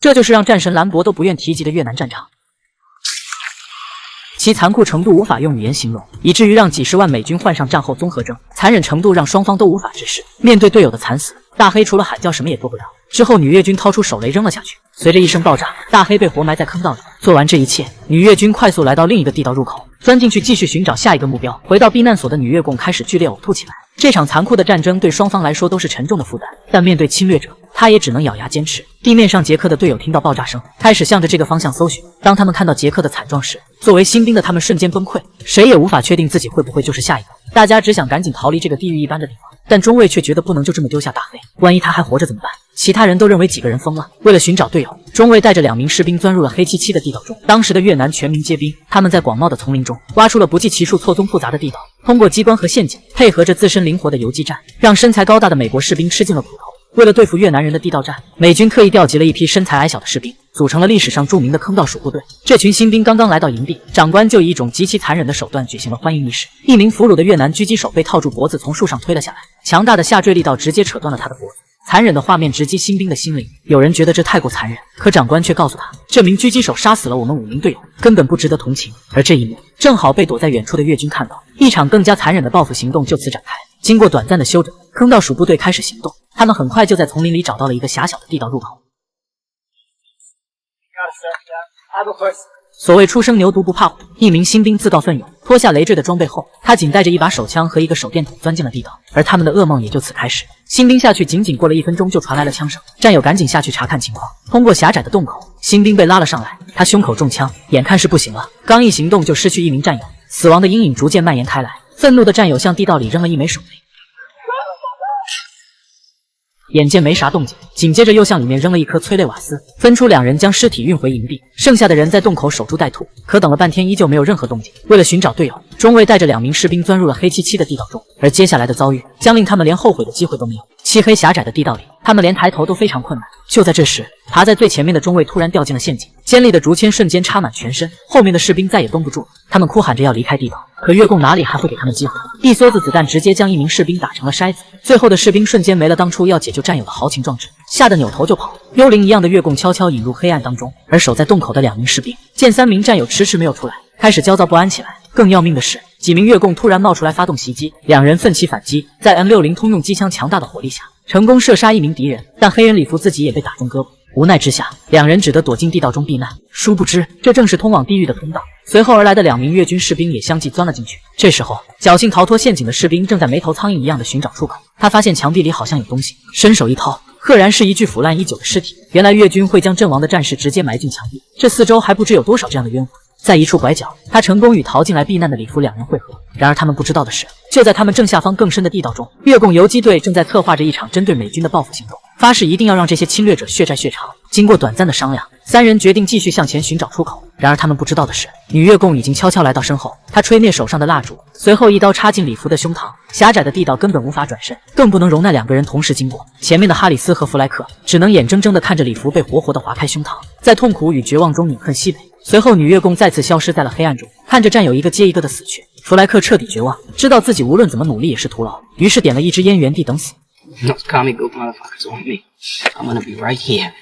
这就是让战神兰博都不愿提及的越南战场。 其残酷程度无法用语言形容，以至于让几十万美军患上战后综合征，残忍程度让双方都无法直视。面对队友的惨死，大黑除了喊叫什么也做不了。之后，女越军掏出手雷扔了下去，随着一声爆炸，大黑被活埋在坑道里。做完这一切，女越军快速来到另一个地道入口，钻进去继续寻找下一个目标。回到避难所的女越共开始剧烈呕吐起来。这场残酷的战争对双方来说都是沉重的负担，但面对侵略者，他也只能咬牙坚持。地面上，杰克的队友听到爆炸声，开始向着这个方向搜寻。当他们看到杰克的惨状时，作为新兵的他们瞬间崩溃，谁也无法确定自己会不会就是下一个。大家只想赶紧逃离这个地狱一般的地方，但中尉却觉得不能就这么丢下大黑，万一他还活着怎么办？其他人都认为几个人疯了。为了寻找队友，中尉带着2名士兵钻入了黑漆漆的地道中。当时的越南全民皆兵，他们在广袤的丛林中挖出了不计其数、错综复杂的地道，通过机关和陷阱，配合着自身灵活的游击战，让身材高大的美国士兵吃尽了苦头。为了对付越南人的地道战，美军特意调集了一批身材矮小的士兵，组成了历史上著名的坑道鼠部队。这群新兵刚刚来到营地，长官就以一种极其残忍的手段举行了欢迎仪式。一名俘虏的越南狙击手被套住脖子从树上推了下来，强大的下坠力道直接扯断了他的脖子。残忍的画面直击新兵的心灵，有人觉得这太过残忍，可长官却告诉他，这名狙击手杀死了我们5名队友，根本不值得同情。而这一幕正好被躲在远处的越军看到，一场更加残忍的报复行动就此展开。经过短暂的休整，坑道鼠部队开始行动，他们很快就在丛林里找到了一个狭小的地道入口。所谓初生牛犊不怕虎，一名新兵自告奋勇，脱下累赘的装备后，他仅带着一把手枪和一个手电筒钻进了地道，而他们的噩梦也就此开始。新兵下去仅过了1分钟，就传来了枪声，战友赶紧下去查看情况。通过狭窄的洞口，新兵被拉了上来，他胸口中枪，眼看是不行了，刚一行动就失去1名战友，死亡的阴影逐渐蔓延开来。愤怒的战友向地道里扔了1枚手雷。眼见没啥动静，紧接着又向里面扔了一颗催泪瓦斯，分出2人将尸体运回营地，剩下的人在洞口守株待兔。可等了半天，依旧没有任何动静。为了寻找队友，中尉带着2名士兵钻入了黑漆漆的地道中，而接下来的遭遇将令他们连后悔的机会都没有。漆黑狭窄的地道里，他们连抬头都非常困难。就在这时，爬在最前面的中尉突然掉进了陷阱，尖利的竹签瞬间插满全身，后面的士兵再也绷不住了，他们哭喊着要离开地道，可越共哪里还会给他们机会？一梭子子弹直接将1名士兵打成了筛子，最后的士兵瞬间没了当初要解救战友的豪情壮志，吓得扭头就跑。幽灵一样的越共悄悄引入黑暗当中，而守在洞口的2名士兵见3名战友迟迟没有出来，开始焦躁不安起来。更要命的是，几名越共突然冒出来发动袭击，2人奋起反击，在 M60 通用机枪强大的火力下，成功射杀1名敌人，但黑人礼服自己也被打中胳膊。无奈之下，2人只得躲进地道中避难。殊不知，这正是通往地狱的通道。随后而来的2名越军士兵也相继钻了进去。这时候，侥幸逃脱陷阱的士兵正在没头苍蝇一样的寻找出口。他发现墙壁里好像有东西，伸手一掏，赫然是一具腐烂已久的尸体。原来越军会将阵亡的战士直接埋进墙壁，这四周还不知有多少这样的冤魂。在一处拐角，他成功与逃进来避难的礼服2人会合。然而他们不知道的是，就在他们正下方更深的地道中，越共游击队正在策划着一场针对美军的报复行动，发誓一定要让这些侵略者血债血偿。经过短暂的商量，3人决定继续向前寻找出口。然而他们不知道的是，女越共已经悄悄来到身后，她吹灭手上的蜡烛，随后一刀插进礼服的胸膛。狭窄的地道根本无法转身，更不能容纳2个人同时经过。前面的哈里斯和弗莱克只能眼睁睁地看着礼服被活活地划开胸膛，在痛苦与绝望中饮恨西北。随后，女越共再次消失在了黑暗中，看着战友一个接一个的死去，弗莱克彻底绝望，知道自己无论怎么努力也是徒劳，于是点了一支烟，原地等死。Those commie goop motherfuckers want me. I'm gonna be right here.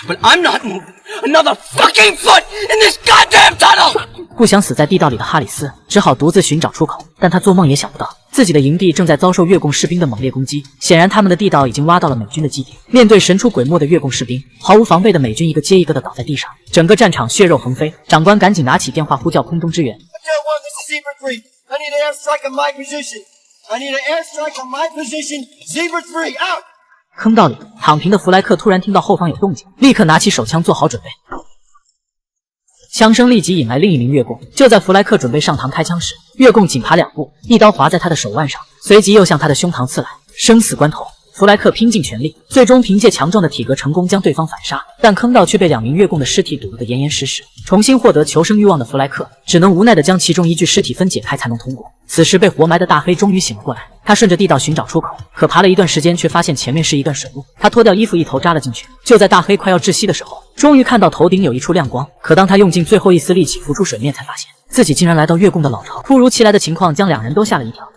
But I'm not moving another fucking foot in this goddamn tunnel! 不想死在地道里的哈里斯只好独自寻找出口，但他做梦也想不到，自己的营地正在遭受越共士兵的猛烈攻击。显然他们的地道已经挖到了美军的基地。面对神出鬼没的越共士兵，毫无防备的美军一个接一个的倒在地上，整个战场血肉横飞。长官赶紧拿起电话呼叫空中支援。I need an airstrike on my position. I need an airstrike on my position. Zebra 3 out. 坑道里躺平的弗莱克突然听到后方有动静，立刻拿起手枪做好准备。枪声立即引来另一名越共。就在弗莱克准备上膛开枪时，越共紧爬2步，一刀划在他的手腕上，随即又向他的胸膛刺来。生死关头，弗莱克拼尽全力，最终凭借强壮的体格成功将对方反杀，但坑道却被2名越共的尸体堵得严严实实。重新获得求生欲望的弗莱克只能无奈地将其中一具尸体分解开才能通过。此时被活埋的大黑终于醒了过来，他顺着地道寻找出口，可爬了一段时间却发现前面是一段水路。他脱掉衣服一头扎了进去，就在大黑快要窒息的时候，终于看到头顶有一处亮光。可当他用尽最后一丝力气浮出水面，才发现自己竟然来到越共的老巢。突如其来的情况将2人都吓了一跳。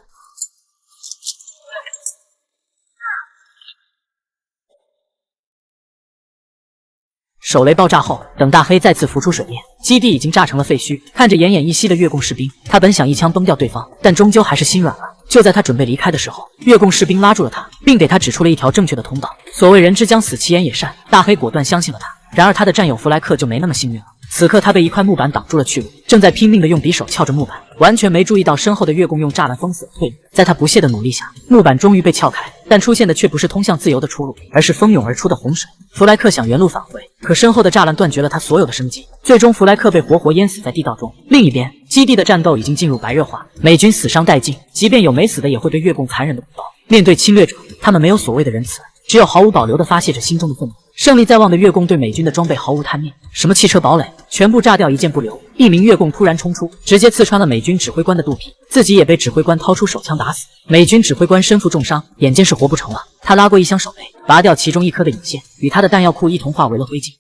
手雷爆炸后，等大黑再次浮出水面，基地已经炸成了废墟。看着奄奄一息的越共士兵，他本想一枪崩掉对方，但终究还是心软了。就在他准备离开的时候，越共士兵拉住了他，并给他指出了一条正确的通道。所谓人之将死，其言也善，大黑果断相信了他。然而他的战友弗莱克就没那么幸运了。此刻他被一块木板挡住了去路，正在拼命地用匕首撬着木板，完全没注意到身后的越共用栅栏封死了退路。在他不懈的努力下，木板终于被撬开，但出现的却不是通向自由的出路，而是蜂涌而出的洪水。弗莱克想原路返回，可身后的栅栏断绝了他所有的生机，最终弗莱克被活活淹死在地道中。另一边，基地的战斗已经进入白热化，美军死伤殆尽，即便有没死的，也会被越共残忍的补刀。面对侵略者，他们没有所谓的仁慈，只有毫无保留地发泄着心中的愤怒。胜利在望的越共对美军的装备毫无贪念，什么汽车堡垒全部炸掉，一件不留。一名越共突然冲出，直接刺穿了美军指挥官的肚皮，自己也被指挥官掏出手枪打死。美军指挥官身负重伤，眼见是活不成了，他拉过一箱手雷，拔掉其中一颗的引线，与他的弹药库一同化为了灰烬。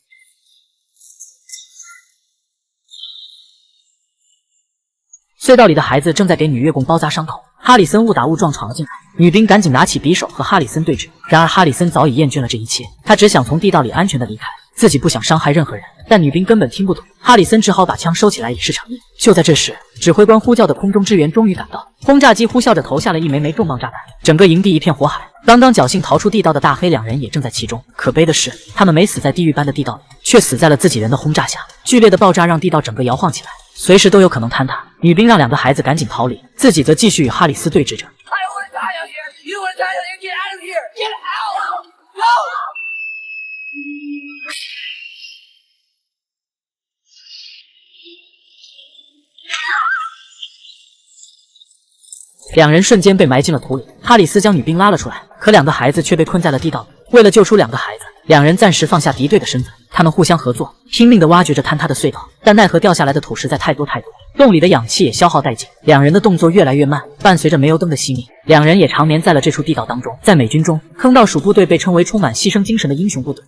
隧道里的孩子正在给女越共包扎伤口，哈里森误打误撞闯了进来，女兵赶紧拿起匕首和哈里森对峙。然而哈里森早已厌倦了这一切，他只想从地道里安全的离开，自己不想伤害任何人。但女兵根本听不懂，哈里森只好把枪收起来以示诚意。就在这时，指挥官呼叫的空中支援终于赶到，轰炸机呼啸着投下了一枚枚重磅炸弹，整个营地一片火海。刚刚侥幸逃出地道的大黑两人也正在其中，可悲的是，他们没死在地狱般的地道里，却死在了自己人的轰炸下。剧烈的爆炸让地道整个摇晃起来，随时都有可能坍塌。女兵让两个孩子赶紧逃离，自己则继续与哈里斯对峙着。两人瞬间被埋进了土里，哈里斯将女兵拉了出来，可两个孩子却被困在了地道里。为了救出两个孩子，两人暂时放下敌对的身份，他们互相合作，拼命地挖掘着坍塌的隧道，但奈何掉下来的土实在太多，洞里的氧气也消耗殆尽，两人的动作越来越慢。伴随着煤油灯的熄灭，两人也长眠在了这处地道当中。在美军中，坑道鼠部队被称为充满牺牲精神的英雄部队。